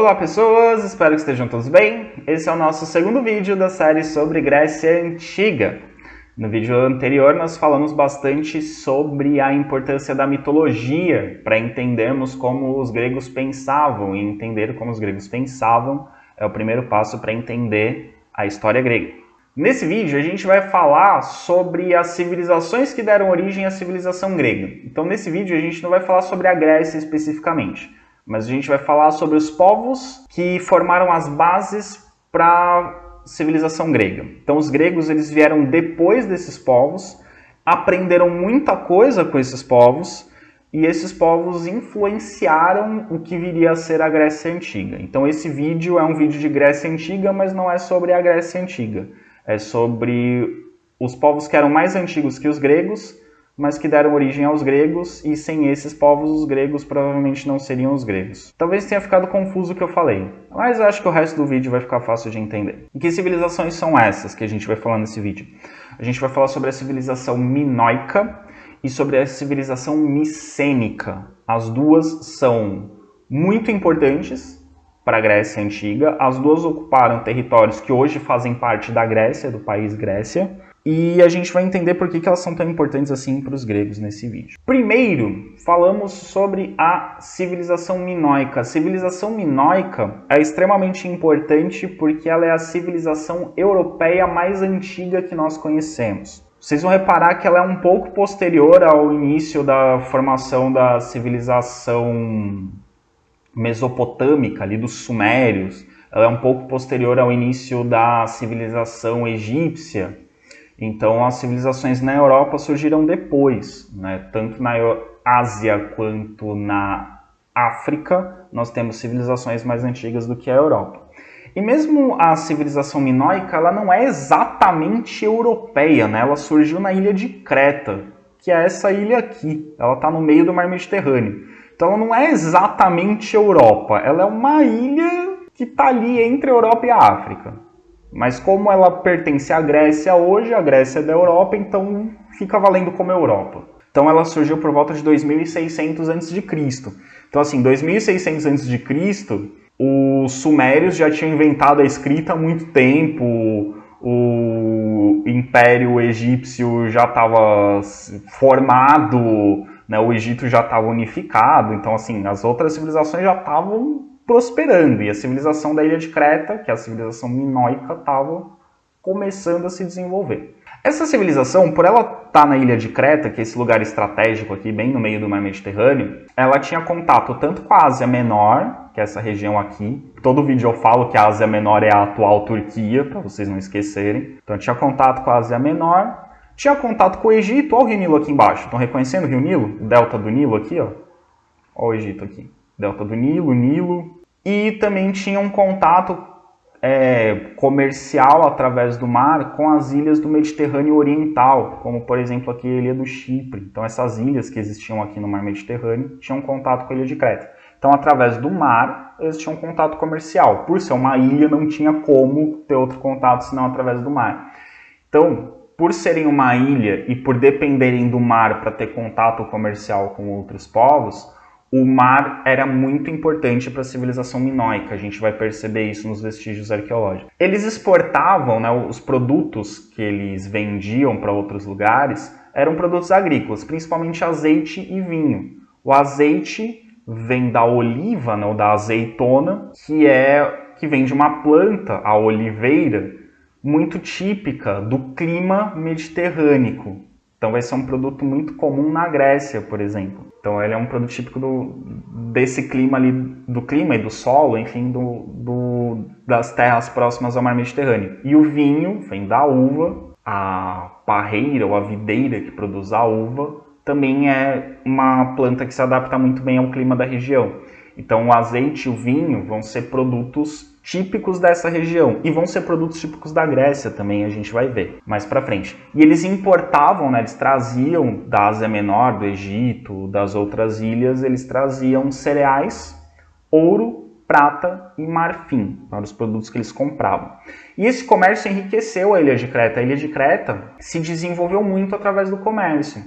Olá pessoas, espero que estejam todos bem. Esse é o nosso segundo vídeo da série sobre Grécia Antiga. No vídeo anterior nós falamos bastante sobre a importância da mitologia para entendermos como os gregos pensavam, e entender como os gregos pensavam é o primeiro passo para entender a história grega. Nesse vídeo a gente vai falar sobre as civilizações que deram origem à civilização grega. Então nesse vídeo a gente não vai falar sobre a Grécia especificamente, mas a gente vai falar sobre os povos que formaram as bases para a civilização grega. Então os gregos eles vieram depois desses povos, aprenderam muita coisa com esses povos, e esses povos influenciaram o que viria a ser a Grécia Antiga. Então esse vídeo é um vídeo de Grécia Antiga, mas não é sobre a Grécia Antiga. É sobre os povos que eram mais antigos que os gregos, mas que deram origem aos gregos, e sem esses povos os gregos provavelmente não seriam os gregos. Talvez tenha ficado confuso o que eu falei, mas eu acho que o resto do vídeo vai ficar fácil de entender. E que civilizações são essas que a gente vai falar nesse vídeo? A gente vai falar sobre a civilização minoica e sobre a civilização micênica. As duas são muito importantes para a Grécia Antiga. As duas ocuparam territórios que hoje fazem parte da Grécia, do país Grécia. E a gente vai entender por que elas são tão importantes assim para os gregos nesse vídeo. Primeiro, falamos sobre a civilização minoica. A civilização minoica é extremamente importante porque ela é a civilização europeia mais antiga que nós conhecemos. Vocês vão reparar que ela é um pouco posterior ao início da formação da civilização mesopotâmica, ali dos sumérios. Ela é um pouco posterior ao início da civilização egípcia. Então as civilizações na Europa surgiram depois, né? Tanto na Ásia quanto na África nós temos civilizações mais antigas do que a Europa. E mesmo a civilização minoica, ela não é exatamente europeia, né? Ela surgiu na ilha de Creta, que é essa ilha aqui. Ela está no meio do mar Mediterrâneo. Então ela não é exatamente Europa, ela é uma ilha que está ali entre a Europa e a África. Mas como ela pertence à Grécia hoje, a Grécia é da Europa, então fica valendo como Europa. Então ela surgiu por volta de 2600 a.C. Então assim, 2600 a.C., os sumérios já tinham inventado a escrita há muito tempo, o Império Egípcio já estava formado, né? O Egito já estava unificado, então assim, as outras civilizações já estavam prosperando, e a civilização da ilha de Creta, que é a civilização minoica, estava começando a se desenvolver. Essa civilização, por ela estar na ilha de Creta, que é esse lugar estratégico aqui, bem no meio do mar Mediterrâneo, ela tinha contato tanto com a Ásia Menor, que é essa região aqui. Todo vídeo eu falo que a Ásia Menor é a atual Turquia, para vocês não esquecerem. Então tinha contato com a Ásia Menor, tinha contato com o Egito. Olha o Rio Nilo aqui embaixo. Estão reconhecendo o Rio Nilo? O delta do Nilo aqui, ó. Olha o Egito aqui. Delta do Nilo, Nilo. E também tinha um contato comercial através do mar com as ilhas do Mediterrâneo Oriental, como por exemplo aqui a ilha do Chipre. Então essas ilhas que existiam aqui no mar Mediterrâneo tinham contato com a ilha de Creta. Então através do mar eles tinham contato comercial. Por ser uma ilha não tinha como ter outro contato senão através do mar. Então, por serem uma ilha e por dependerem do mar para ter contato comercial com outros povos, o mar era muito importante para a civilização minoica. A gente vai perceber isso nos vestígios arqueológicos. Eles exportavam, né, os produtos que eles vendiam para outros lugares, eram produtos agrícolas, principalmente azeite e vinho. O azeite vem da oliva, né, ou da azeitona, que vem de uma planta, a oliveira, muito típica do clima mediterrâneo. Então vai ser um produto muito comum na Grécia, por exemplo. Então ele é um produto típico desse clima ali, do clima e do solo, enfim, das terras próximas ao mar Mediterrâneo. E o vinho vem da uva, a parreira ou a videira que produz a uva também é uma planta que se adapta muito bem ao clima da região. Então o azeite e o vinho vão ser produtos típicos dessa região e vão ser produtos típicos da Grécia também, a gente vai ver mais pra frente. E eles importavam, né, eles traziam da Ásia Menor, do Egito, das outras ilhas, eles traziam cereais, ouro, prata e marfim, para os produtos que eles compravam. E esse comércio enriqueceu a ilha de Creta. A ilha de Creta se desenvolveu muito através do comércio.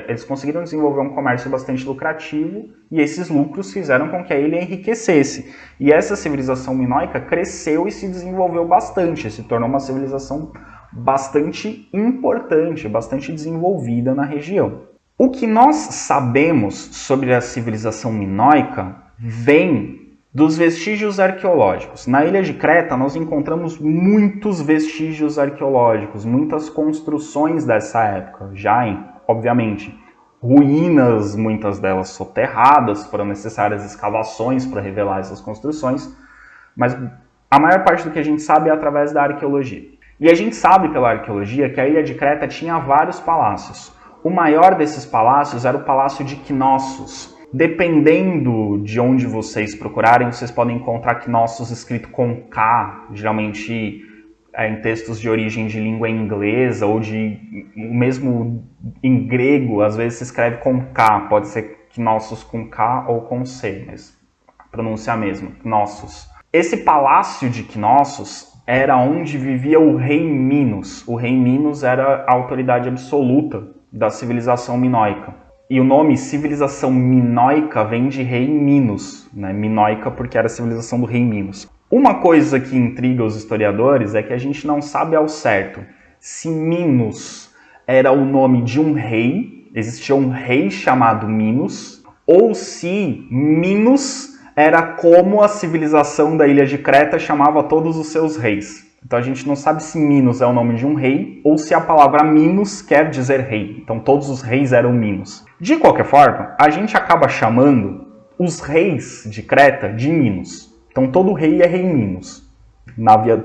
Eles conseguiram desenvolver um comércio bastante lucrativo e esses lucros fizeram com que a ilha enriquecesse. E essa civilização minoica cresceu e se desenvolveu bastante, se tornou uma civilização bastante importante, bastante desenvolvida na região. O que nós sabemos sobre a civilização minoica vem dos vestígios arqueológicos. Na ilha de Creta, nós encontramos muitos vestígios arqueológicos, muitas construções dessa época, já em, obviamente, ruínas, muitas delas soterradas, foram necessárias escavações para revelar essas construções, mas a maior parte do que a gente sabe é através da arqueologia. E a gente sabe pela arqueologia que a ilha de Creta tinha vários palácios. O maior desses palácios era o Palácio de Knossos. Dependendo de onde vocês procurarem, vocês podem encontrar Knossos escrito com K, geralmente em textos de origem de língua inglesa ou mesmo em grego, às vezes se escreve com K, pode ser Knossos com K ou com C, mas a pronúncia é a mesma, Knossos. Esse Palácio de Knossos era onde vivia o rei Minos. O rei Minos era a autoridade absoluta da civilização minoica. E o nome civilização minoica vem de rei Minos, né? Minoica porque era a civilização do rei Minos. Uma coisa que intriga os historiadores é que a gente não sabe ao certo se Minos era o nome de um rei, existia um rei chamado Minos, ou se Minos era como a civilização da ilha de Creta chamava todos os seus reis. Então a gente não sabe se Minos é o nome de um rei ou se a palavra Minos quer dizer rei. Então todos os reis eram Minos. De qualquer forma, a gente acaba chamando os reis de Creta de Minos. Então todo rei é rei Minos.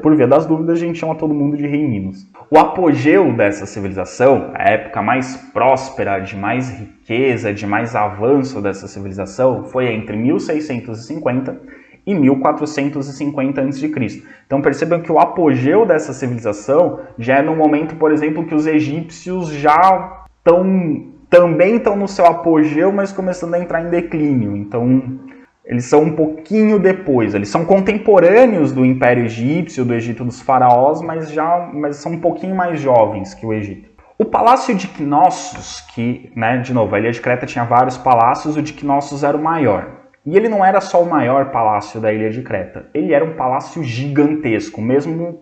Por via das dúvidas, a gente chama todo mundo de rei Minos. O apogeu dessa civilização, a época mais próspera, de mais riqueza, de mais avanço dessa civilização, foi entre 1650 e 1450 a.C. Então percebam que o apogeu dessa civilização já é no momento, por exemplo, que os egípcios já também estão no seu apogeu, mas começando a entrar em declínio. Então eles são um pouquinho depois, eles são contemporâneos do Império Egípcio, do Egito dos faraós, mas são um pouquinho mais jovens que o Egito. O Palácio de Knossos, que, de novo, a ilha de Creta tinha vários palácios, o de Knossos era o maior. E ele não era só o maior palácio da ilha de Creta, ele era um palácio gigantesco, mesmo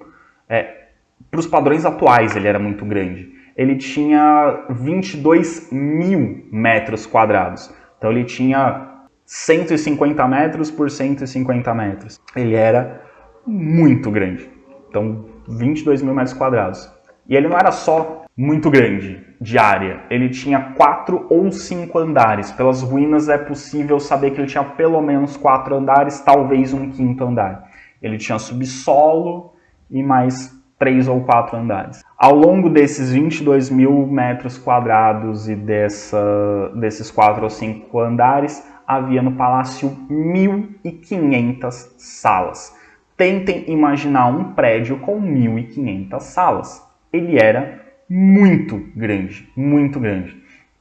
para os padrões atuais ele era muito grande. Ele tinha 22 mil metros quadrados, então ele tinha 150 metros por 150 metros. Ele era muito grande, então 22 mil metros quadrados. E ele não era só muito grande de área, ele tinha 4 ou 5 andares. Pelas ruínas é possível saber que ele tinha pelo menos 4 andares, talvez um 5º andar. Ele tinha subsolo e mais 3 ou 4 andares. Ao longo desses 22 mil metros quadrados e desses 4 ou 5 andares, havia no palácio 1.500 salas. Tentem imaginar um prédio com 1.500 salas. Ele era muito grande, muito grande.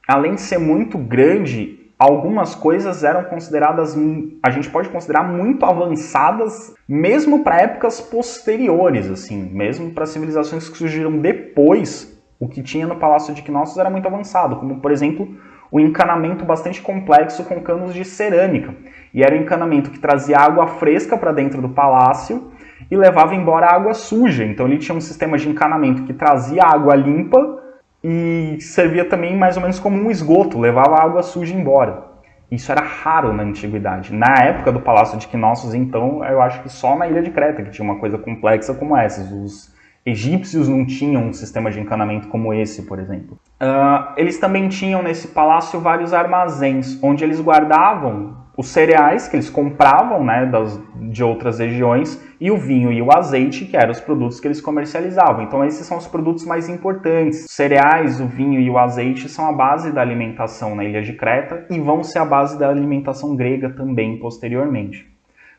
Além de ser muito grande, algumas coisas eram consideradas, a gente pode considerar muito avançadas, mesmo para épocas posteriores, assim, mesmo para civilizações que surgiram depois. O que tinha no Palácio de Knossos era muito avançado, como, por exemplo, o encanamento bastante complexo com canos de cerâmica. E era um encanamento que trazia água fresca para dentro do palácio e levava embora a água suja. Então ele tinha um sistema de encanamento que trazia água limpa e servia também mais ou menos como um esgoto, levava a água suja embora. Isso era raro na antiguidade. Na época do Palácio de Knossos, então, eu acho que só na ilha de Creta que tinha uma coisa complexa como essa. Os egípcios não tinham um sistema de encanamento como esse, por exemplo. Eles também tinham nesse palácio vários armazéns, onde eles guardavam os cereais que eles compravam, de outras regiões, e o vinho e o azeite, que eram os produtos que eles comercializavam. Então esses são os produtos mais importantes. Os cereais, o vinho e o azeite são a base da alimentação na ilha de Creta e vão ser a base da alimentação grega também posteriormente.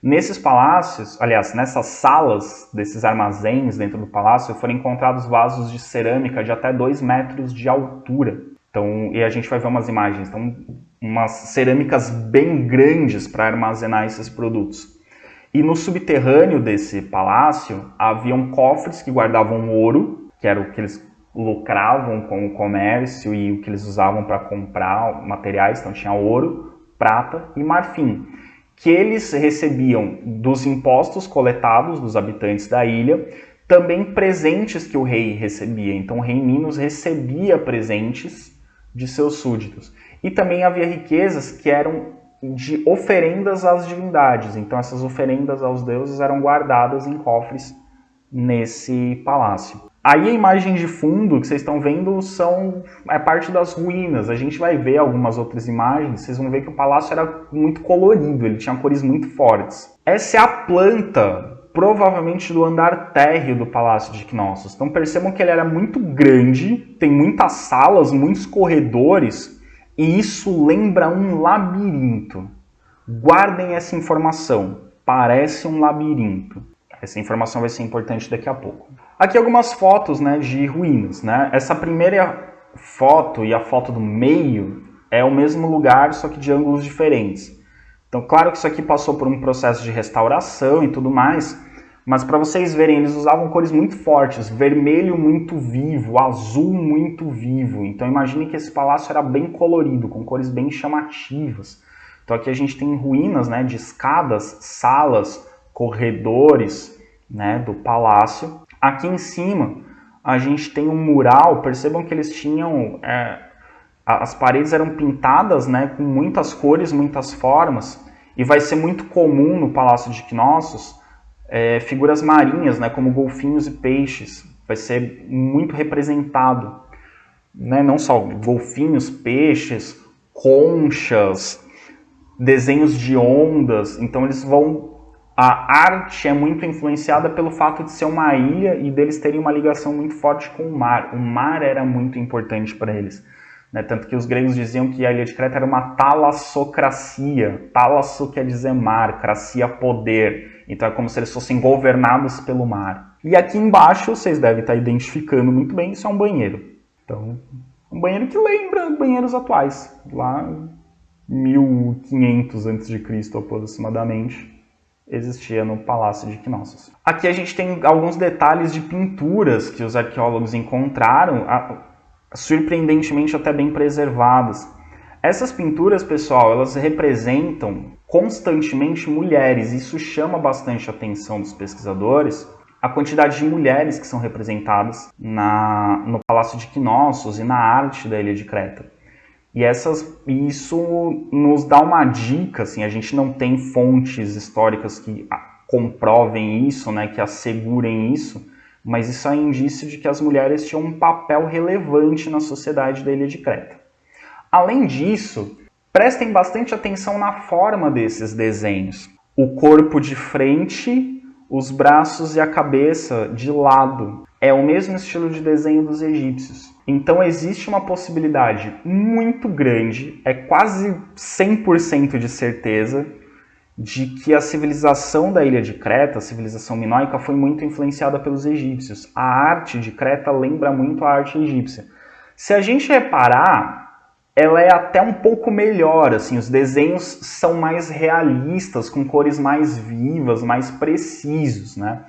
Nesses palácios, aliás, nessas salas desses armazéns dentro do palácio, foram encontrados vasos de cerâmica de até 2 metros de altura. Então, e a gente vai ver umas imagens, então, umas cerâmicas bem grandes para armazenar esses produtos. E no subterrâneo desse palácio haviam cofres que guardavam ouro, que era o que eles lucravam com o comércio e o que eles usavam para comprar materiais, então tinha ouro, prata e marfim, que eles recebiam dos impostos coletados dos habitantes da ilha, também presentes que o rei recebia. Então o rei Minos recebia presentes de seus súditos. E também havia riquezas que eram de oferendas às divindades. Então essas oferendas aos deuses eram guardadas em cofres nesse palácio. Aí a imagem de fundo que vocês estão vendo é parte das ruínas. A gente vai ver algumas outras imagens, vocês vão ver que o palácio era muito colorido, ele tinha cores muito fortes. Essa é a planta, provavelmente do andar térreo do Palácio de Knossos. Então percebam que ele era muito grande, tem muitas salas, muitos corredores, e isso lembra um labirinto. Guardem essa informação, parece um labirinto. Essa informação vai ser importante daqui a pouco. Aqui algumas fotos, né, de ruínas. Né? Essa primeira foto e a foto do meio é o mesmo lugar, só que de ângulos diferentes. Então, claro que isso aqui passou por um processo de restauração e tudo mais, mas para vocês verem, eles usavam cores muito fortes, vermelho muito vivo, azul muito vivo. Então, imagine que esse palácio era bem colorido, com cores bem chamativas. Então, aqui a gente tem ruínas, né, de escadas, salas, corredores, né, do palácio. Aqui em cima, a gente tem um mural. Percebam que eles tinham... as paredes eram pintadas, né, com muitas cores, muitas formas, e vai ser muito comum no Palácio de Knossos figuras marinhas, né, como golfinhos e peixes. Vai ser muito representado, né, não só golfinhos, peixes, conchas, desenhos de ondas. Então eles vão... A arte é muito influenciada pelo fato de ser uma ilha e deles terem uma ligação muito forte com o mar. O mar era muito importante para eles. Né? Tanto que os gregos diziam que a ilha de Creta era uma talassocracia. Talasso quer dizer mar, cracia poder. Então é como se eles fossem governados pelo mar. E aqui embaixo, vocês devem estar identificando muito bem, isso é um banheiro. Então, um banheiro que lembra banheiros atuais. Lá em 1500 a.C. aproximadamente, existia no Palácio de Knossos. Aqui a gente tem alguns detalhes de pinturas que os arqueólogos encontraram, surpreendentemente até bem preservadas. Essas pinturas, pessoal, elas representam constantemente mulheres. Isso chama bastante a atenção dos pesquisadores, a quantidade de mulheres que são representadas no Palácio de Knossos e na arte da ilha de Creta. E isso nos dá uma dica, assim, a gente não tem fontes históricas que comprovem isso, né, que assegurem isso, mas isso é indício de que as mulheres tinham um papel relevante na sociedade da ilha de Creta. Além disso, prestem bastante atenção na forma desses desenhos. O corpo de frente, os braços e a cabeça de lado. É o mesmo estilo de desenho dos egípcios. Então existe uma possibilidade muito grande, é quase 100% de certeza, de que a civilização da ilha de Creta, a civilização minoica, foi muito influenciada pelos egípcios. A arte de Creta lembra muito a arte egípcia. Se a gente reparar, ela é até um pouco melhor, assim, os desenhos são mais realistas, com cores mais vivas, mais precisos, né?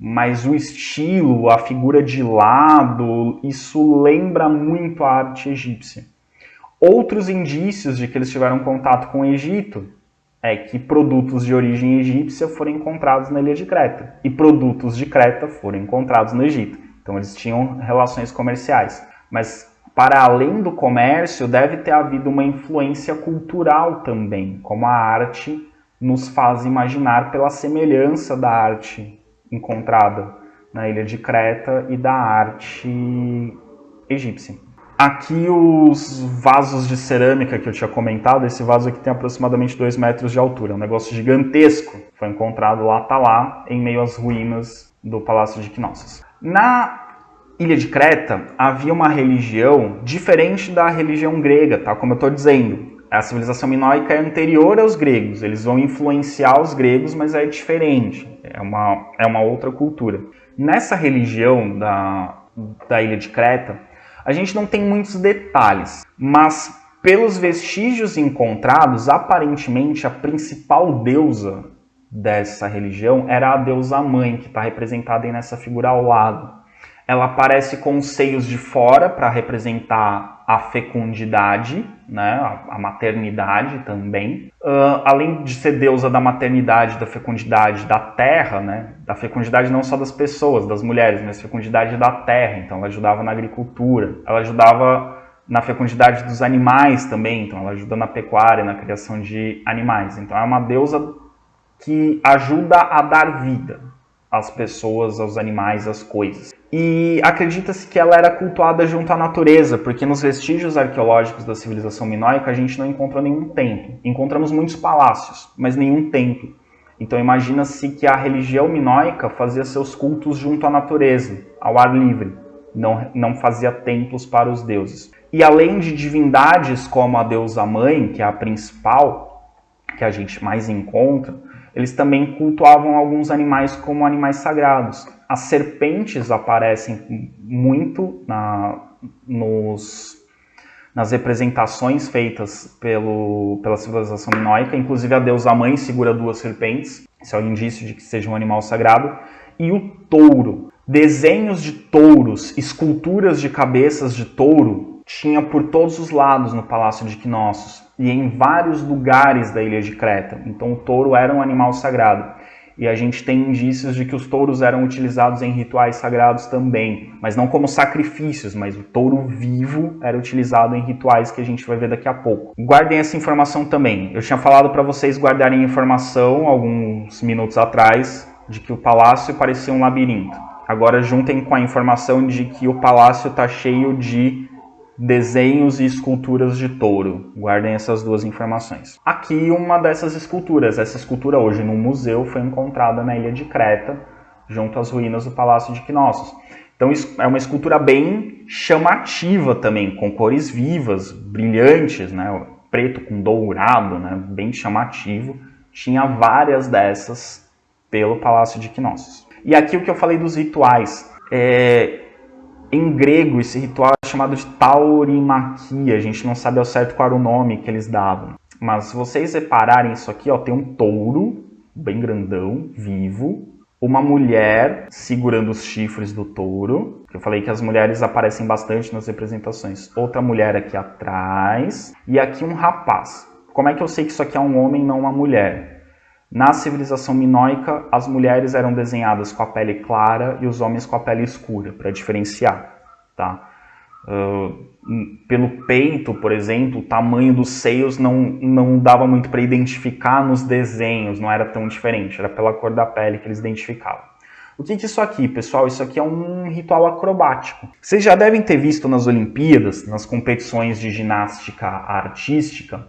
Mas o estilo, a figura de lado, isso lembra muito a arte egípcia. Outros indícios de que eles tiveram contato com o Egito é que produtos de origem egípcia foram encontrados na ilha de Creta e produtos de Creta foram encontrados no Egito. Então eles tinham relações comerciais. Mas para além do comércio, deve ter havido uma influência cultural também, como a arte nos faz imaginar pela semelhança da arte encontrada na ilha de Creta e da arte egípcia. Aqui os vasos de cerâmica que eu tinha comentado, esse vaso aqui tem aproximadamente 2 metros de altura, é um negócio gigantesco. Foi encontrado lá, tá lá, em meio às ruínas do Palácio de Knossos. Na ilha de Creta havia uma religião diferente da religião grega, tá? Como eu estou dizendo. A civilização minoica é anterior aos gregos, eles vão influenciar os gregos, mas é diferente, é uma outra cultura. Nessa religião da ilha de Creta, a gente não tem muitos detalhes, mas pelos vestígios encontrados, aparentemente a principal deusa dessa religião era a deusa mãe, que está representada aí nessa figura ao lado. Ela aparece com os seios de fora para representar a fecundidade, né, a maternidade também. Além de ser deusa da maternidade, da fecundidade da terra, né, da fecundidade não só das pessoas, das mulheres, mas fecundidade da terra. Então ela ajudava na agricultura, ela ajudava na fecundidade dos animais também, então ela ajuda na pecuária, na criação de animais. Então é uma deusa que ajuda a dar vida às pessoas, aos animais, às coisas. E acredita-se que ela era cultuada junto à natureza, porque nos vestígios arqueológicos da civilização minoica a gente não encontra nenhum templo. Encontramos muitos palácios, mas nenhum templo. Então imagina-se que a religião minoica fazia seus cultos junto à natureza, ao ar livre. Não fazia templos para os deuses. E além de divindades como a deusa mãe, que é a principal, que a gente mais encontra, eles também cultuavam alguns animais como animais sagrados. As serpentes aparecem muito nas representações feitas pela civilização minoica. Inclusive a deusa mãe segura 2 serpentes. Isso é um indício de que seja um animal sagrado. E o touro. Desenhos de touros, esculturas de cabeças de touro, tinha por todos os lados no Palácio de Knossos e em vários lugares da ilha de Creta. Então o touro era um animal sagrado. E a gente tem indícios de que os touros eram utilizados em rituais sagrados também, mas não como sacrifícios, mas o touro vivo era utilizado em rituais que a gente vai ver daqui a pouco. Guardem essa informação também. Eu tinha falado para vocês guardarem a informação alguns minutos atrás de que o palácio parecia um labirinto. Agora juntem com a informação de que o palácio está cheio de desenhos e esculturas de touro. Guardem essas 2 informações. Aqui uma dessas esculturas. Essa escultura hoje no museu foi encontrada na ilha de Creta, junto às ruínas do Palácio de Knossos. Então é uma escultura bem chamativa também, com cores vivas, brilhantes, né? Preto com dourado, né? Bem chamativo. Tinha várias dessas pelo Palácio de Knossos. E aqui o que eu falei dos rituais. Em grego, esse ritual é chamado de taurimaquia. A gente não sabe ao certo qual era o nome que eles davam. Mas se vocês repararem isso aqui, ó, tem um touro, bem grandão, vivo. Uma mulher segurando os chifres do touro. Eu falei que as mulheres aparecem bastante nas representações. Outra mulher aqui atrás. E aqui um rapaz. Como é que eu sei que isso aqui é um homem e não uma mulher? Na civilização minoica, as mulheres eram desenhadas com a pele clara e os homens com a pele escura, para diferenciar. Tá? Pelo peito, por exemplo, o tamanho dos seios não dava muito para identificar nos desenhos, não era tão diferente, era pela cor da pele que eles identificavam. O que é isso aqui, pessoal? Isso aqui é um ritual acrobático. Vocês já devem ter visto nas Olimpíadas, nas competições de ginástica artística,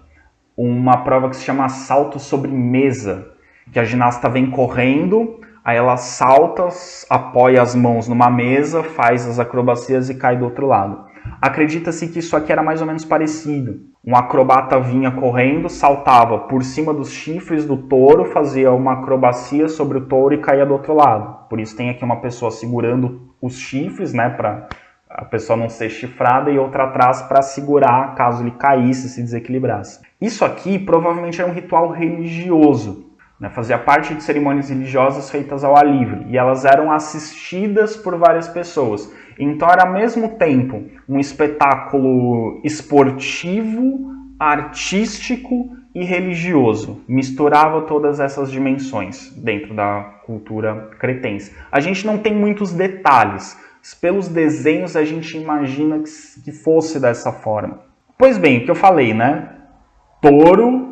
uma prova que se chama salto sobre mesa, que a ginasta vem correndo, aí ela salta, apoia as mãos numa mesa, faz as acrobacias e cai do outro lado. Acredita-se que isso aqui era mais ou menos parecido. Um acrobata vinha correndo, saltava por cima dos chifres do touro, fazia uma acrobacia sobre o touro e caía do outro lado. Por isso tem aqui uma pessoa segurando os chifres, né, para a pessoa não ser chifrada, e outra atrás para segurar caso ele caísse, se desequilibrasse. Isso aqui provavelmente era um ritual religioso, né? Fazia parte de cerimônias religiosas feitas ao ar livre, e elas eram assistidas por várias pessoas. Então era ao mesmo tempo um espetáculo esportivo, artístico e religioso. Misturava todas essas dimensões dentro da cultura cretense. A gente não tem muitos detalhes. Pelos desenhos a gente imagina que fosse dessa forma. Pois bem, o que eu falei, né? Touro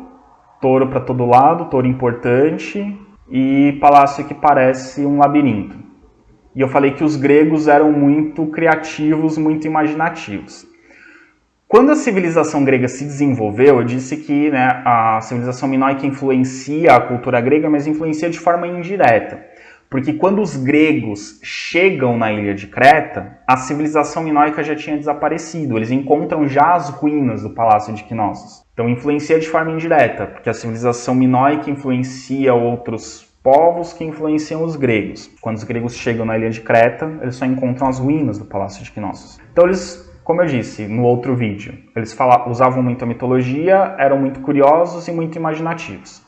para todo lado, touro importante, e palácio que parece um labirinto. E eu falei que os gregos eram muito criativos, muito imaginativos. Quando a civilização grega se desenvolveu, eu disse que, né, a civilização minoica influencia a cultura grega, mas influencia de forma indireta. Porque quando os gregos chegam na ilha de Creta, a civilização minoica já tinha desaparecido. Eles encontram já as ruínas do Palácio de Knossos. Então influencia de forma indireta, porque a civilização minoica influencia outros povos que influenciam os gregos. Quando os gregos chegam na ilha de Creta, eles só encontram as ruínas do Palácio de Knossos. Então eles, como eu disse no outro vídeo, eles usavam muito a mitologia, eram muito curiosos e muito imaginativos.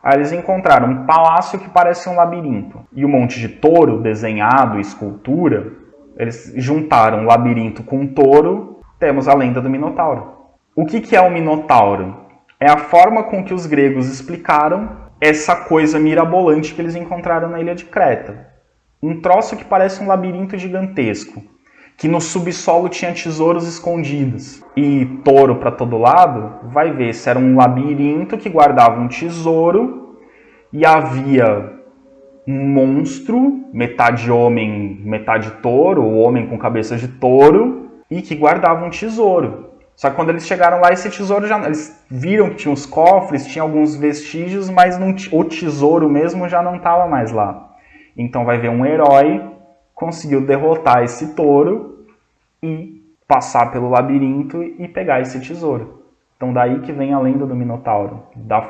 Aí eles encontraram um palácio que parece um labirinto e um monte de touro desenhado, escultura. Eles juntaram um labirinto com um touro, temos a lenda do Minotauro. O que é o Minotauro? É a forma com que os gregos explicaram essa coisa mirabolante que eles encontraram na ilha de Creta. Um troço que parece um labirinto gigantesco, que no subsolo tinha tesouros escondidos. E touro para todo lado, vai ver se era um labirinto que guardava um tesouro e havia um monstro, metade homem, metade touro, ou homem com cabeça de touro, e que guardava um tesouro. Só que quando eles chegaram lá, esse tesouro já... Eles viram que tinha os cofres, tinha alguns vestígios, mas o tesouro mesmo já não estava mais lá. Então vai ver um herói conseguiu derrotar esse touro e passar pelo labirinto e pegar esse tesouro. Então daí que vem a lenda do Minotauro, da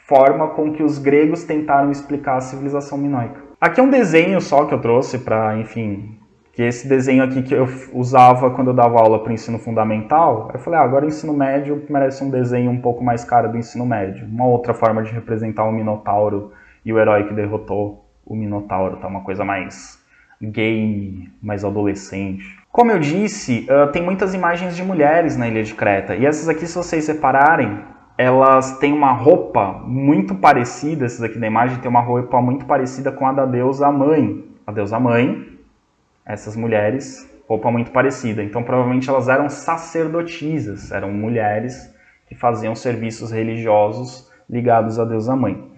forma com que os gregos tentaram explicar a civilização minoica. Aqui é um desenho só que eu trouxe para, enfim... que esse desenho aqui que eu usava quando eu dava aula para o ensino fundamental, eu falei, agora o ensino médio merece um desenho um pouco mais caro do ensino médio. Uma outra forma de representar o Minotauro e o herói que derrotou o Minotauro, tá? Uma coisa mais game, mais adolescente. Como eu disse, tem muitas imagens de mulheres na ilha de Creta, e essas aqui, se vocês separarem, elas têm uma roupa muito parecida, essas aqui da imagem tem uma roupa muito parecida com a da deusa mãe. A deusa mãe, essas mulheres, roupa muito parecida. Então, provavelmente, elas eram sacerdotisas, eram mulheres que faziam serviços religiosos ligados à deusa mãe.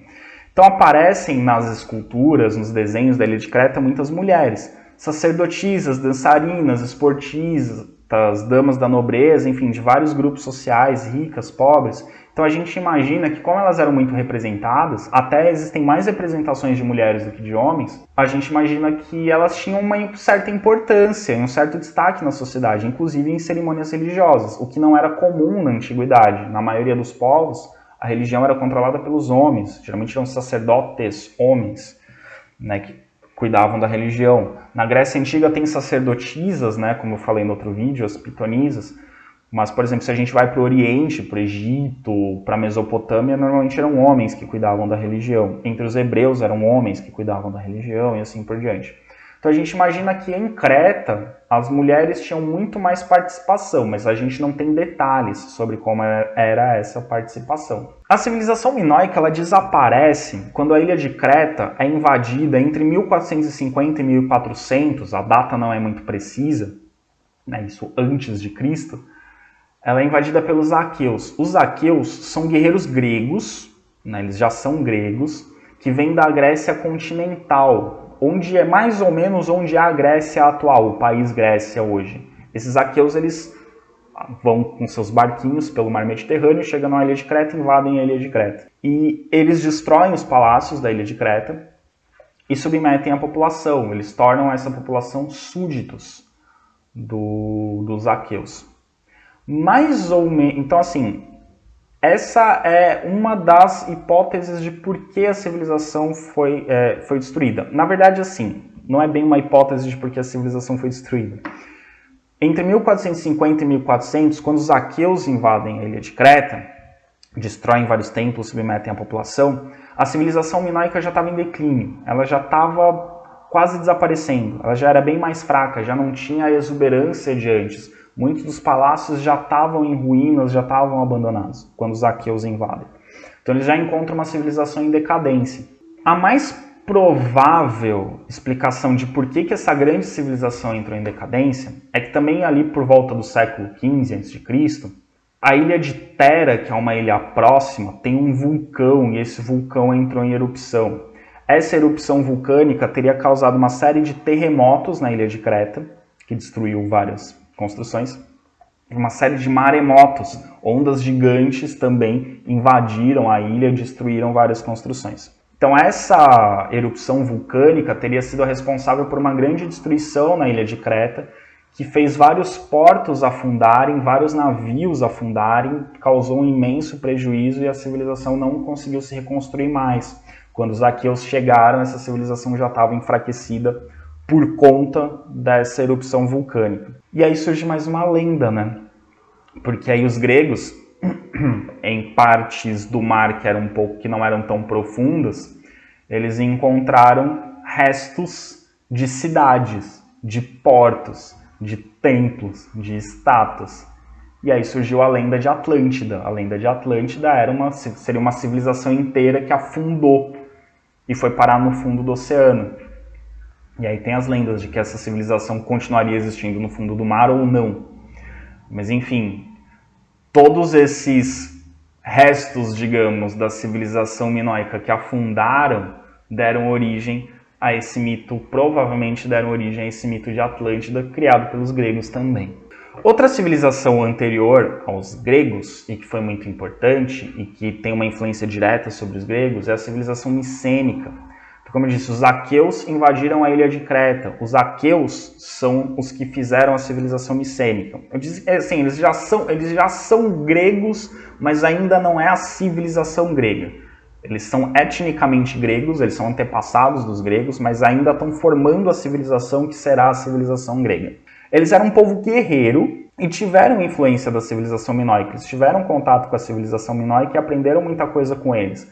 Então, aparecem nas esculturas, nos desenhos da ilha de Creta, muitas mulheres. Sacerdotisas, dançarinas, esportistas, damas da nobreza, enfim, de vários grupos sociais, ricas, pobres. Então a gente imagina que como elas eram muito representadas, até existem mais representações de mulheres do que de homens, a gente imagina que elas tinham uma certa importância, um certo destaque na sociedade, inclusive em cerimônias religiosas, o que não era comum na antiguidade. Na maioria dos povos, a religião era controlada pelos homens, geralmente eram sacerdotes homens, né, que cuidavam da religião. Na Grécia Antiga tem sacerdotisas, né, como eu falei no outro vídeo, as pitonisas. Mas, por exemplo, se a gente vai para o Oriente, para o Egito, para a Mesopotâmia, normalmente eram homens que cuidavam da religião. Entre os hebreus eram homens que cuidavam da religião e assim por diante. Então a gente imagina que em Creta as mulheres tinham muito mais participação, mas a gente não tem detalhes sobre como era essa participação. A civilização minoica ela desaparece quando a ilha de Creta é invadida entre 1450 e 1400, a data não é muito precisa, né, isso antes de Cristo. Ela é invadida pelos aqueus. Os aqueus são guerreiros gregos, né, eles já são gregos, que vêm da Grécia continental, onde é mais ou menos onde é a Grécia atual, o país Grécia hoje. Esses aqueus eles vão com seus barquinhos pelo mar Mediterrâneo, chegam na ilha de Creta e invadem a ilha de Creta. E eles destroem os palácios da ilha de Creta e submetem a população. Eles tornam essa população súditos dos aqueus. Mais ou menos, então assim, essa é uma das hipóteses de por que a civilização foi destruída. Na verdade, assim, não é bem uma hipótese de por que a civilização foi destruída. Entre 1450 e 1400, quando os aqueus invadem a ilha de Creta, destroem vários templos, submetem a população, a civilização minoica já estava em declínio, ela já estava quase desaparecendo, ela já era bem mais fraca, já não tinha a exuberância de antes. Muitos dos palácios já estavam em ruínas, já estavam abandonados, quando os aqueus invadem. Então eles já encontram uma civilização em decadência. A mais provável explicação de por que essa grande civilização entrou em decadência é que também ali por volta do século XV a.C., a ilha de Tera, que é uma ilha próxima, tem um vulcão e esse vulcão entrou em erupção. Essa erupção vulcânica teria causado uma série de terremotos na ilha de Creta, que destruiu várias construções, uma série de maremotos, ondas gigantes também invadiram a ilha e destruíram várias construções. Então essa erupção vulcânica teria sido responsável por uma grande destruição na ilha de Creta, que fez vários portos afundarem, vários navios afundarem, causou um imenso prejuízo e a civilização não conseguiu se reconstruir mais. Quando os aqueus chegaram, essa civilização já estava enfraquecida por conta dessa erupção vulcânica. E aí surge mais uma lenda, né? Porque aí os gregos, em partes do mar que não eram tão profundas, eles encontraram restos de cidades, de portos, de templos, de estátuas. E aí surgiu a lenda de Atlântida. A lenda de Atlântida seria uma civilização inteira que afundou e foi parar no fundo do oceano. E aí tem as lendas de que essa civilização continuaria existindo no fundo do mar ou não. Mas enfim, todos esses restos, digamos, da civilização minoica que afundaram, deram origem a esse mito, provavelmente deram origem a esse mito de Atlântida, criado pelos gregos também. Outra civilização anterior aos gregos, e que foi muito importante, e que tem uma influência direta sobre os gregos, é a civilização micênica. Como eu disse, os aqueus invadiram a ilha de Creta. Os aqueus são os que fizeram a civilização micênica. Eu disse, assim, eles já são gregos, mas ainda não é a civilização grega. Eles são etnicamente gregos, eles são antepassados dos gregos, mas ainda estão formando a civilização que será a civilização grega. Eles eram um povo guerreiro e tiveram influência da civilização minoica. Eles tiveram contato com a civilização minoica e aprenderam muita coisa com eles.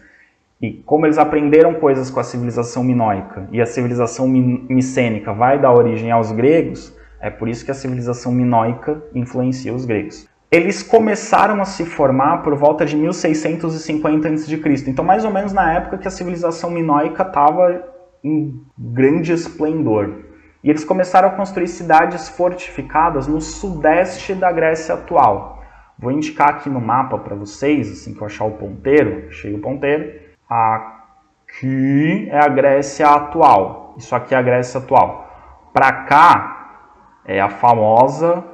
E como eles aprenderam coisas com a civilização minoica e a civilização micênica vai dar origem aos gregos, é por isso que a civilização minoica influencia os gregos. Eles começaram a se formar por volta de 1650 a.C., então mais ou menos na época que a civilização minoica estava em grande esplendor. E eles começaram a construir cidades fortificadas no sudeste da Grécia atual. Vou indicar aqui no mapa para vocês, assim que eu achar o ponteiro, achei o ponteiro. Aqui é a Grécia atual. Isso aqui é a Grécia atual. Para cá é a famosa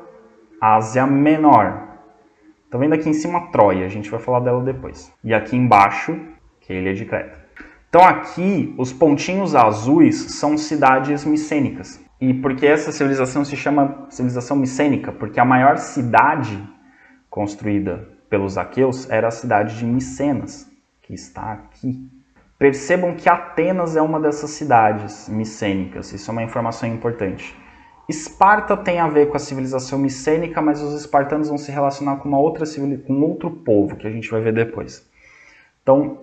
Ásia Menor. Estão vendo aqui em cima Troia, a gente vai falar dela depois. E aqui embaixo, que é a Ilha de Creta. Então aqui, os pontinhos azuis são cidades micênicas. E por que essa civilização se chama civilização micênica? Porque a maior cidade construída pelos aqueus era a cidade de Micenas, que está aqui. Percebam que Atenas é uma dessas cidades micênicas. Isso é uma informação importante. Esparta tem a ver com a civilização micênica, mas os espartanos vão se relacionar com com outro povo, que a gente vai ver depois. Então,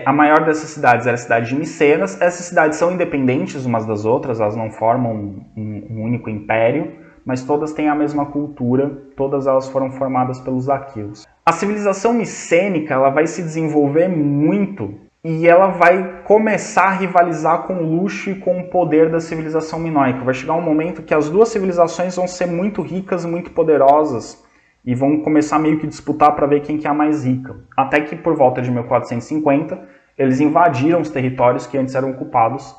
a maior dessas cidades era a cidade de Micenas. Essas cidades são independentes umas das outras, elas não formam um único império, mas todas têm a mesma cultura, todas elas foram formadas pelos aqueus. A civilização micênica ela vai se desenvolver muito e ela vai começar a rivalizar com o luxo e com o poder da civilização minoica. Vai chegar um momento que as duas civilizações vão ser muito ricas, muito poderosas e vão começar meio que disputar para ver quem que é a mais rica. Até que por volta de 1450 eles invadiram os territórios que antes eram ocupados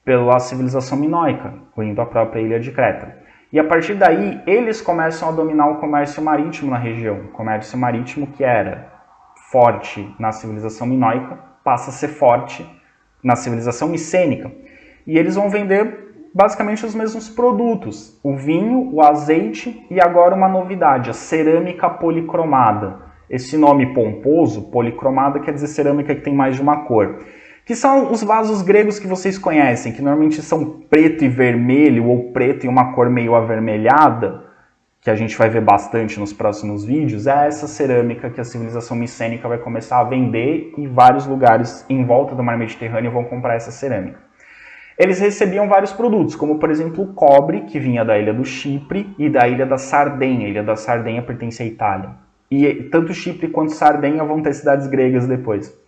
pela civilização minoica, incluindo a própria ilha de Creta. E a partir daí, eles começam a dominar o comércio marítimo na região. O comércio marítimo que era forte na civilização minoica, passa a ser forte na civilização micênica. E eles vão vender basicamente os mesmos produtos. O vinho, o azeite e agora uma novidade, a cerâmica policromada. Esse nome pomposo, policromada, quer dizer cerâmica que tem mais de uma cor. Que são os vasos gregos que vocês conhecem, que normalmente são preto e vermelho, ou preto e uma cor meio avermelhada, que a gente vai ver bastante nos próximos vídeos. É essa cerâmica que a civilização micênica vai começar a vender e vários lugares em volta do mar Mediterrâneo vão comprar essa cerâmica. Eles recebiam vários produtos, como por exemplo o cobre, que vinha da ilha do Chipre e da ilha da Sardenha. A ilha da Sardenha pertence à Itália. E tanto Chipre quanto Sardenha vão ter cidades gregas depois.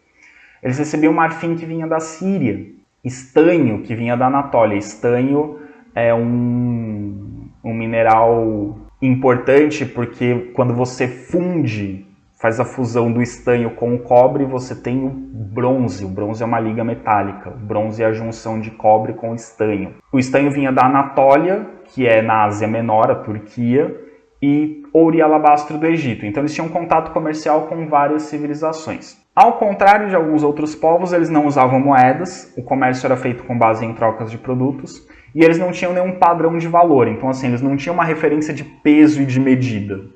Eles recebiam marfim que vinha da Síria, estanho que vinha da Anatólia. Estanho é um mineral importante porque quando você funde, faz a fusão do estanho com o cobre, você tem o bronze. O bronze é uma liga metálica. O bronze é a junção de cobre com estanho. O estanho vinha da Anatólia, que é na Ásia Menor, a Turquia, e ouro e alabastro do Egito. Então eles tinham contato comercial com várias civilizações. Ao contrário de alguns outros povos, eles não usavam moedas, o comércio era feito com base em trocas de produtos, e eles não tinham nenhum padrão de valor. Então assim, eles não tinham uma referência de peso e de medida,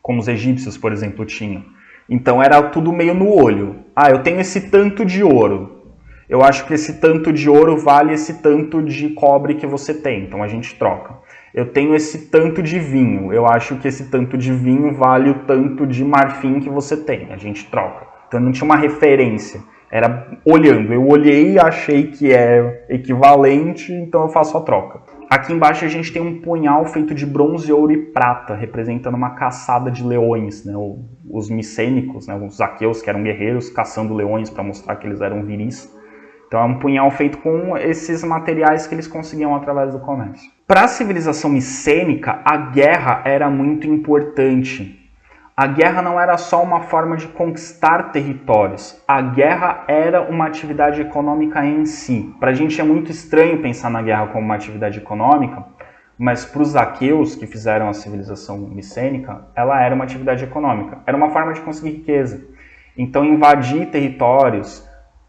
como os egípcios, por exemplo, tinham. Então era tudo meio no olho. Ah, eu tenho esse tanto de ouro. eu acho que esse tanto de ouro vale esse tanto de cobre que você tem, então a gente troca. Eu tenho esse tanto de vinho, eu acho que esse tanto de vinho vale o tanto de marfim que você tem, a gente troca. Então não tinha uma referência, era olhando, eu olhei e achei que é equivalente, então eu faço a troca. Aqui embaixo a gente tem um punhal feito de bronze, ouro e prata, representando uma caçada de leões, né? Os micênicos, né? Os aqueus, que eram guerreiros, caçando leões para mostrar que eles eram viris. Então é um punhal feito com esses materiais que eles conseguiam através do comércio. Para a civilização micênica, a guerra era muito importante. A guerra não era só uma forma de conquistar territórios. A guerra era uma atividade econômica em si. Para a gente é muito estranho pensar na guerra como uma atividade econômica, mas para os aqueus que fizeram a civilização micênica, ela era uma atividade econômica. Era uma forma de conseguir riqueza. Então invadir territórios,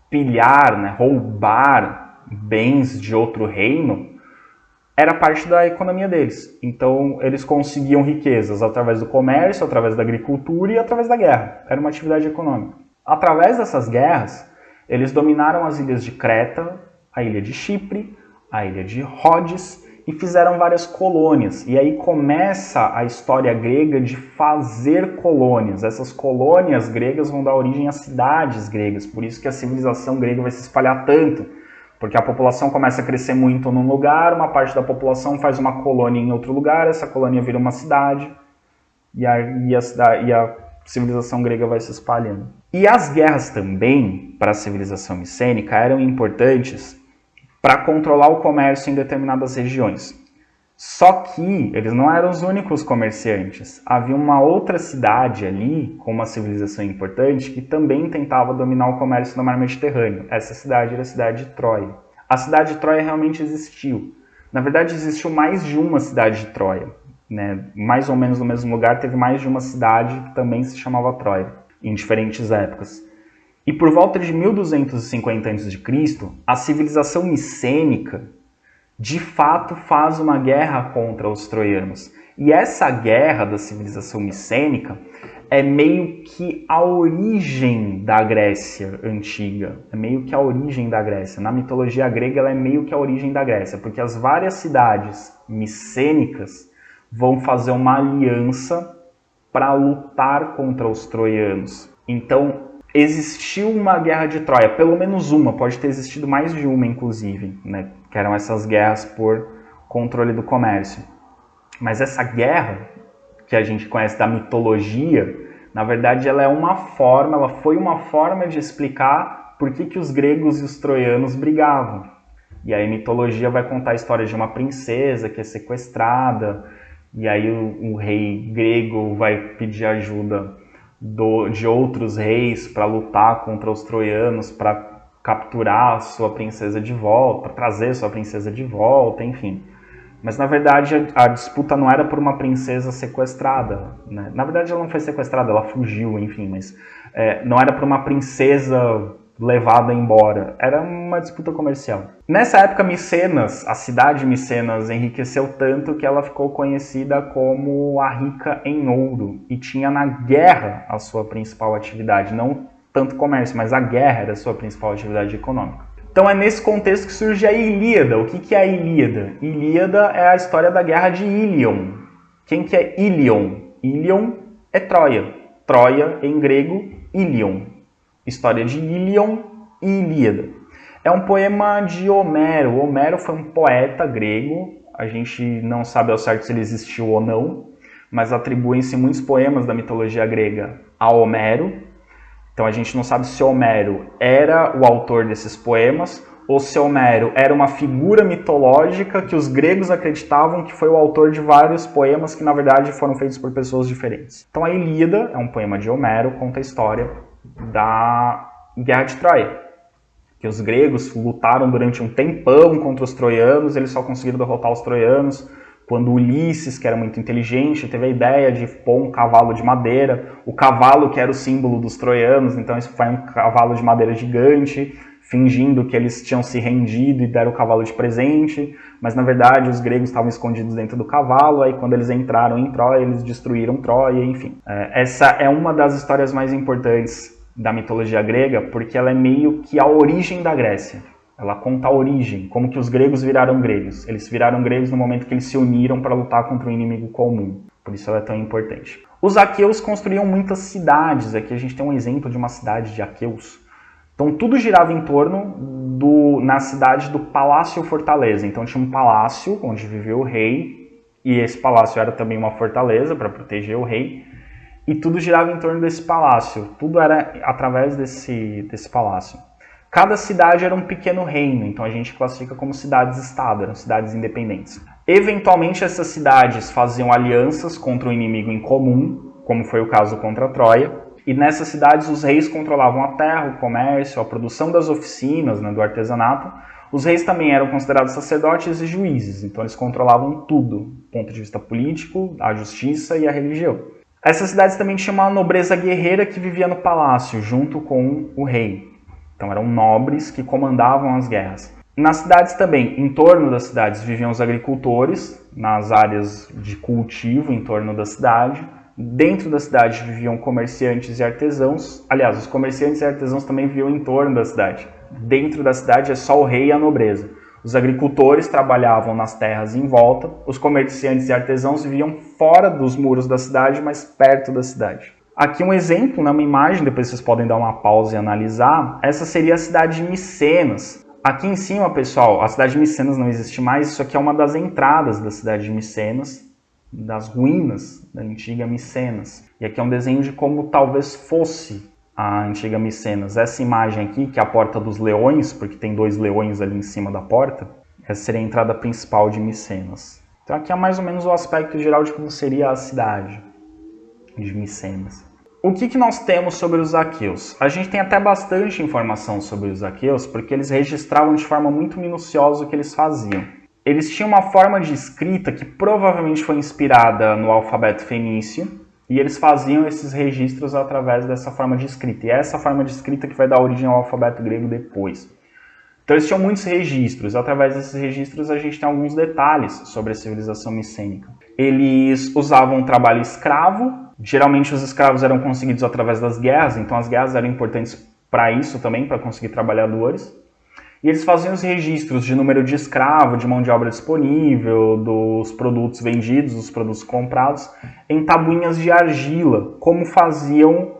pilhar, né, roubar bens de outro reino, era parte da economia deles. Então, eles conseguiam riquezas através do comércio, através da agricultura e através da guerra. Era uma atividade econômica. Através dessas guerras, eles dominaram as ilhas de Creta, a ilha de Chipre, a ilha de Rhodes e fizeram várias colônias. E aí começa a história grega de fazer colônias. Essas colônias gregas vão dar origem a cidades gregas. Por isso que a civilização grega vai se espalhar tanto. Porque a população começa a crescer muito num lugar, uma parte da população faz uma colônia em outro lugar, essa colônia vira uma cidade, e a civilização grega vai se espalhando. E as guerras também, para a civilização micênica, eram importantes para controlar o comércio em determinadas regiões. Só que eles não eram os únicos comerciantes. Havia uma outra cidade ali, com uma civilização importante, que também tentava dominar o comércio no mar Mediterrâneo. Essa cidade era a cidade de Troia. A cidade de Troia realmente existiu. Na verdade, existiu mais de uma cidade de Troia, né? Mais ou menos no mesmo lugar, teve mais de uma cidade que também se chamava Troia, em diferentes épocas. E por volta de 1250 a.C., a civilização micênica, de fato, faz uma guerra contra os troianos. E essa guerra da civilização micênica é meio que a origem da Grécia antiga. É meio que a origem da Grécia. Na mitologia grega, ela é meio que a origem da Grécia, porque as várias cidades micênicas vão fazer uma aliança para lutar contra os troianos. Então, existiu uma guerra de Troia, pelo menos uma, pode ter existido mais de uma, inclusive, né? Que eram essas guerras por controle do comércio. Mas essa guerra, que a gente conhece da mitologia, na verdade ela foi uma forma de explicar por que os gregos e os troianos brigavam. E aí a mitologia vai contar a história de uma princesa que é sequestrada, e aí o rei grego vai pedir ajuda de outros reis para lutar contra os troianos, para capturar a sua princesa de volta, para trazer a sua princesa de volta, enfim. Mas na verdade a disputa não era por uma princesa sequestrada, né? Na verdade ela não foi sequestrada, ela fugiu, enfim, mas não era por uma princesa levada embora, era uma disputa comercial. Nessa época Micenas, a cidade de Micenas enriqueceu tanto que ela ficou conhecida como a rica em ouro e tinha na guerra a sua principal atividade, não tanto comércio, mas a guerra era a sua principal atividade econômica. Então é nesse contexto que surge a Ilíada. O que é a Ilíada? Ilíada é a história da guerra de Ílion. Quem que é Ílion? Ílion é Troia. Troia, em grego, Ílion. História de Ílion e Ilíada. É um poema de Homero. Homero foi um poeta grego. A gente não sabe ao certo se ele existiu ou não, mas atribuem-se muitos poemas da mitologia grega a Homero. Então a gente não sabe se Homero era o autor desses poemas ou se Homero era uma figura mitológica que os gregos acreditavam que foi o autor de vários poemas que na verdade foram feitos por pessoas diferentes. Então a Ilíada é um poema de Homero, conta a história da Guerra de Troia, que os gregos lutaram durante um tempão contra os troianos, eles só conseguiram derrotar os troianos quando Ulisses, que era muito inteligente, teve a ideia de pôr um cavalo de madeira, o cavalo que era o símbolo dos troianos, então isso foi um cavalo de madeira gigante, fingindo que eles tinham se rendido e deram o cavalo de presente, mas na verdade os gregos estavam escondidos dentro do cavalo, aí quando eles entraram em Troia, eles destruíram Troia, enfim. Essa é uma das histórias mais importantes da mitologia grega, porque ela é meio que a origem da Grécia. Ela conta a origem, como que os gregos viraram gregos. Eles viraram gregos no momento que eles se uniram para lutar contra um inimigo comum. Por isso ela é tão importante. Os aqueus construíam muitas cidades. Aqui a gente tem um exemplo de uma cidade de aqueus. Então tudo girava em torno na cidade do Palácio Fortaleza. Então tinha um palácio onde vivia o rei, e esse palácio era também uma fortaleza para proteger o rei, e tudo girava em torno desse palácio. Tudo era através desse palácio. Cada cidade era um pequeno reino, então a gente classifica como cidades-estado, eram cidades independentes. Eventualmente essas cidades faziam alianças contra um inimigo em comum, como foi o caso contra Troia, e nessas cidades os reis controlavam a terra, o comércio, a produção das oficinas, né, do artesanato. Os reis também eram considerados sacerdotes e juízes, então eles controlavam tudo, do ponto de vista político, a justiça e a religião. Essas cidades também tinham uma nobreza guerreira que vivia no palácio, junto com o rei. Então eram nobres que comandavam as guerras. Nas cidades também, em torno das cidades, viviam os agricultores, nas áreas de cultivo em torno da cidade. Dentro da cidade viviam comerciantes e artesãos. Aliás, os comerciantes e artesãos também viviam em torno da cidade. Dentro da cidade é só o rei e a nobreza. Os agricultores trabalhavam nas terras em volta. Os comerciantes e artesãos viviam fora dos muros da cidade, mas perto da cidade. Aqui um exemplo, né, uma imagem, depois vocês podem dar uma pausa e analisar. Essa seria a cidade de Micenas. Aqui em cima, pessoal, a cidade de Micenas não existe mais. Isso aqui é uma das entradas da cidade de Micenas, das ruínas da antiga Micenas. E aqui é um desenho de como talvez fosse a antiga Micenas. Essa imagem aqui, que é a Porta dos Leões, porque tem 2 leões ali em cima da porta, essa seria a entrada principal de Micenas. Então aqui é mais ou menos o aspecto geral de como seria a cidade de Micenas. O que nós temos sobre os aqueus? A gente tem até bastante informação sobre os aqueus, porque eles registravam de forma muito minuciosa o que eles faziam. Eles tinham uma forma de escrita que provavelmente foi inspirada no alfabeto fenício, e eles faziam esses registros através dessa forma de escrita. E é essa forma de escrita que vai dar origem ao alfabeto grego depois. Então eles tinham muitos registros. Através desses registros a gente tem alguns detalhes sobre a civilização micênica. Eles usavam um trabalho escravo. Geralmente os escravos eram conseguidos através das guerras, então as guerras eram importantes para isso também, para conseguir trabalhadores. E eles faziam os registros de número de escravo, de mão de obra disponível, dos produtos vendidos, dos produtos comprados, em tabuinhas de argila, como faziam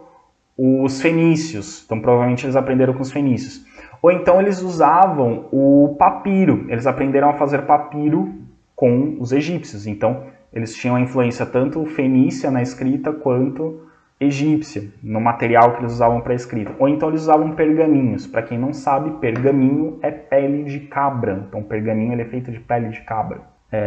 os fenícios. Então provavelmente eles aprenderam com os fenícios. Ou então eles usavam o papiro, eles aprenderam a fazer papiro com os egípcios. Então eles tinham a influência tanto fenícia na escrita quanto egípcia, no material que eles usavam para a escrita. Ou então eles usavam pergaminhos. Para quem não sabe, pergaminho é pele de cabra. Então pergaminho ele é feito de pele de cabra.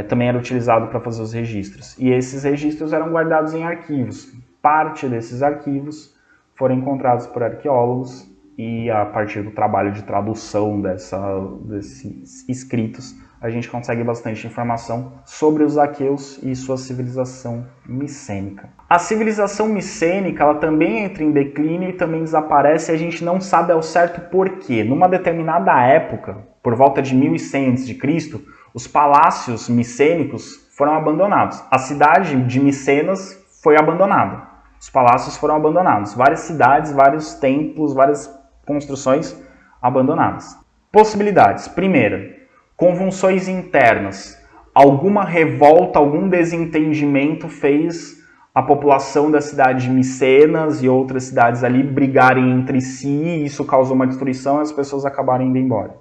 Também era utilizado para fazer os registros. E esses registros eram guardados em arquivos. Parte desses arquivos foram encontrados por arqueólogos e a partir do trabalho de tradução desses escritos, a gente consegue bastante informação sobre os aqueus e sua civilização micênica. A civilização micênica ela também entra em declínio e também desaparece, e a gente não sabe ao certo porquê. Numa determinada época, por volta de 1100 a.C., os palácios micênicos foram abandonados. A cidade de Micenas foi abandonada. Os palácios foram abandonados. Várias cidades, vários templos, várias construções abandonadas. Possibilidades. Primeira, convulsões internas. Alguma revolta, algum desentendimento fez a população da cidade de Micenas e outras cidades ali brigarem entre si, e isso causou uma destruição e as pessoas acabaram indo embora.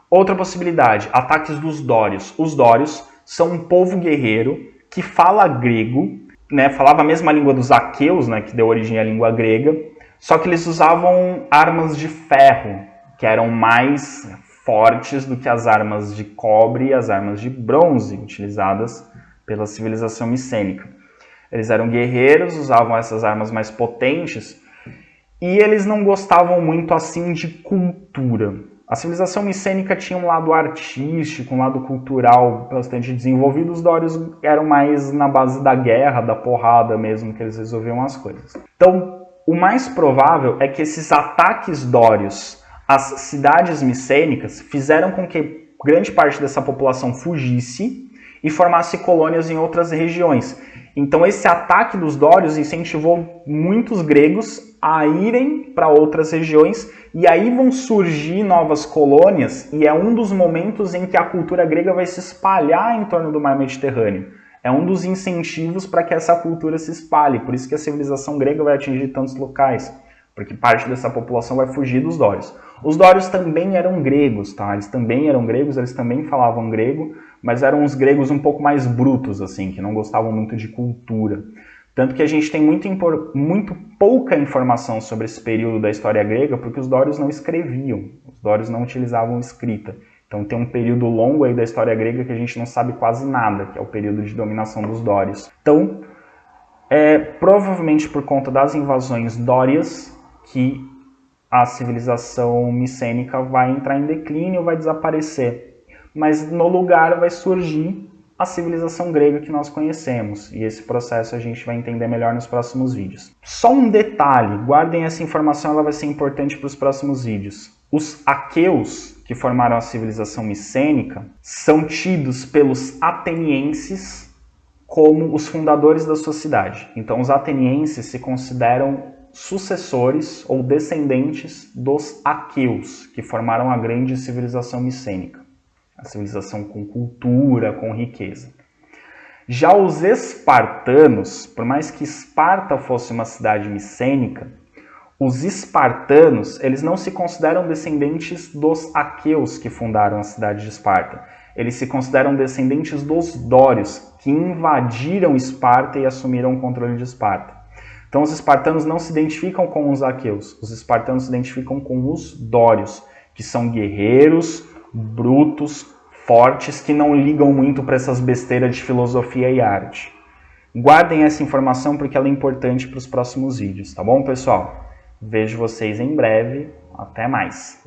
Outra possibilidade, ataques dos dórios. Os dórios são um povo guerreiro que fala grego, né, falava a mesma língua dos aqueus, né, que deu origem à língua grega, só que eles usavam armas de ferro, que eram mais fortes do que as armas de cobre e as armas de bronze utilizadas pela civilização micênica. Eles eram guerreiros, usavam essas armas mais potentes e eles não gostavam muito assim de cultura. A civilização micênica tinha um lado artístico, um lado cultural bastante desenvolvido. Os dórios eram mais na base da guerra, da porrada mesmo, que eles resolviam as coisas. Então, o mais provável é que esses ataques dórios às cidades micênicas fizeram com que grande parte dessa população fugisse e formasse colônias em outras regiões. Então esse ataque dos dórios incentivou muitos gregos a irem para outras regiões e aí vão surgir novas colônias e é um dos momentos em que a cultura grega vai se espalhar em torno do mar Mediterrâneo. É um dos incentivos para que essa cultura se espalhe, por isso que a civilização grega vai atingir tantos locais, porque parte dessa população vai fugir dos dórios. Os dórios também eram gregos, tá? Eles também eram gregos, eles também falavam grego, mas eram uns gregos um pouco mais brutos, assim, que não gostavam muito de cultura. Tanto que a gente tem muito pouca informação sobre esse período da história grega, porque os dórios não escreviam, os dórios não utilizavam escrita. Então tem um período longo aí da história grega que a gente não sabe quase nada, que é o período de dominação dos dórios. Então, provavelmente por conta das invasões dórias que a civilização micênica vai entrar em declínio, vai desaparecer. Mas no lugar vai surgir a civilização grega que nós conhecemos. E esse processo a gente vai entender melhor nos próximos vídeos. Só um detalhe, guardem essa informação, ela vai ser importante para os próximos vídeos. Os aqueus, que formaram a civilização micênica, são tidos pelos atenienses como os fundadores da sua cidade. Então os atenienses se consideram sucessores ou descendentes dos aqueus, que formaram a grande civilização micênica. A civilização com cultura, com riqueza. Já os espartanos, por mais que Esparta fosse uma cidade micênica, os espartanos, eles não se consideram descendentes dos aqueus que fundaram a cidade de Esparta. Eles se consideram descendentes dos dórios, que invadiram Esparta e assumiram o controle de Esparta. Então os espartanos não se identificam com os aqueus, os espartanos se identificam com os dórios, que são guerreiros, brutos, fortes, que não ligam muito para essas besteiras de filosofia e arte. Guardem essa informação porque ela é importante para os próximos vídeos, tá bom, pessoal? Vejo vocês em breve. Até mais!